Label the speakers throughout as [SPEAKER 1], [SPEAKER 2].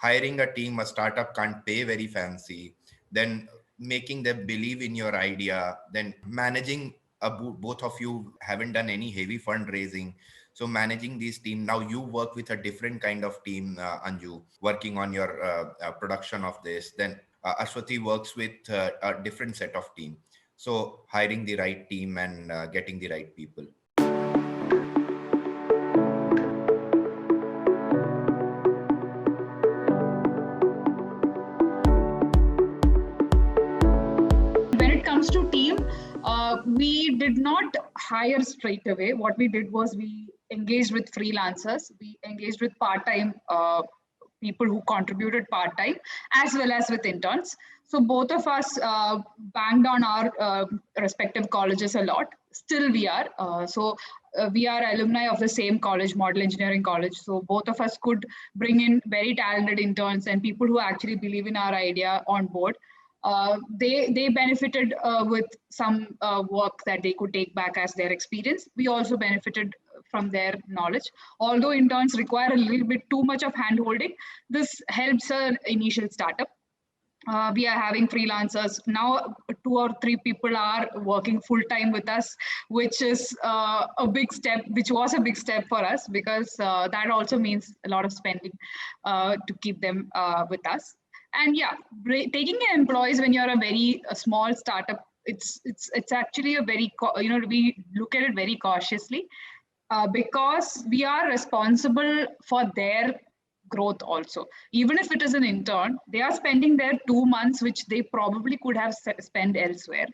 [SPEAKER 1] hiring a team, a startup can't pay very fancy, then making them believe in your idea, then managing both of you haven't done any heavy fundraising. So managing this team, now you work with a different kind of team, Anju, working on your production of this. Then Ashwati works with a different set of team. So hiring the right team and getting the right people.
[SPEAKER 2] When it comes to team, we did not hire straight away. What we did was we engaged with freelancers, we engaged with part-time people who contributed part-time, as well as with interns. So both of us banged on our respective colleges a lot. Still we are. We are alumni of the same college, Model Engineering College. So both of us could bring in very talented interns and people who actually believe in our idea on board. They benefited with some work that they could take back as their experience. We also benefited from their knowledge. Although interns require a little bit too much of hand holding, this helps an initial startup. We are having freelancers now. 2 or 3 people are working full time with us, which is a big step, which was a big step for us, because that also means a lot of spending to keep them with us. And yeah, taking in employees when you're a small startup, it's actually a very we look at it very cautiously, because we are responsible for their growth also. Even if it is an intern, they are spending their 2 months which they probably could have spent elsewhere.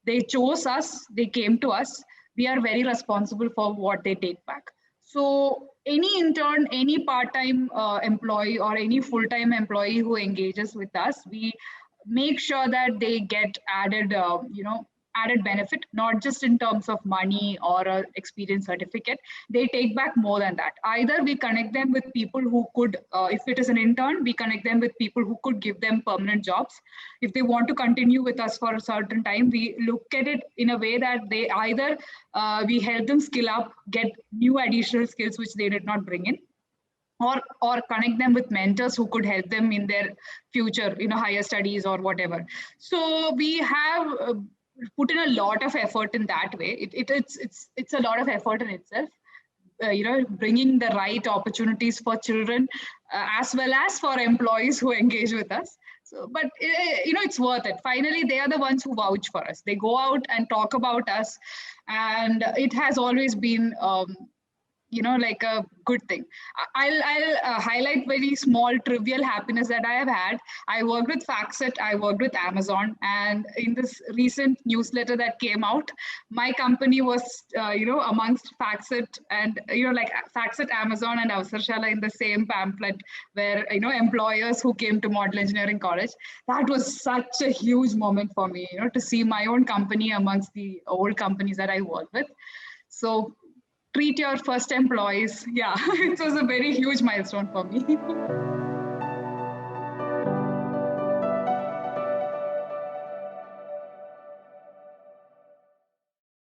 [SPEAKER 2] They chose us, they came to us. We are very responsible for what they take back. So any intern, any part-time employee, or any full-time employee who engages with us, we make sure that they get added benefit, not just in terms of money or a experience certificate. They take back more than that. Either we connect them with people who could, if it is an intern, we connect them with people who could give them permanent jobs. If they want to continue with us for a certain time, we look at it in a way that they either we help them skill up, get new additional skills which they did not bring in, or connect them with mentors who could help them in their future, higher studies or whatever. So we have put in a lot of effort in that way. It's a lot of effort in itself. Bringing the right opportunities for children, as well as for employees who engage with us. So, but it's worth it. Finally, they are the ones who vouch for us. They go out and talk about us, and it has always been like a good thing. I'll highlight very small trivial happiness that I have had. I worked with FactSet, I worked with Amazon, and in this recent newsletter that came out, my company was amongst FactSet and like FactSet, Amazon, and Avsarshala in the same pamphlet, where employers who came to Model Engineering College. That was such a huge moment for me, to see my own company amongst the old companies that I worked with. So treat your first employees. Yeah, it was a very huge milestone for me.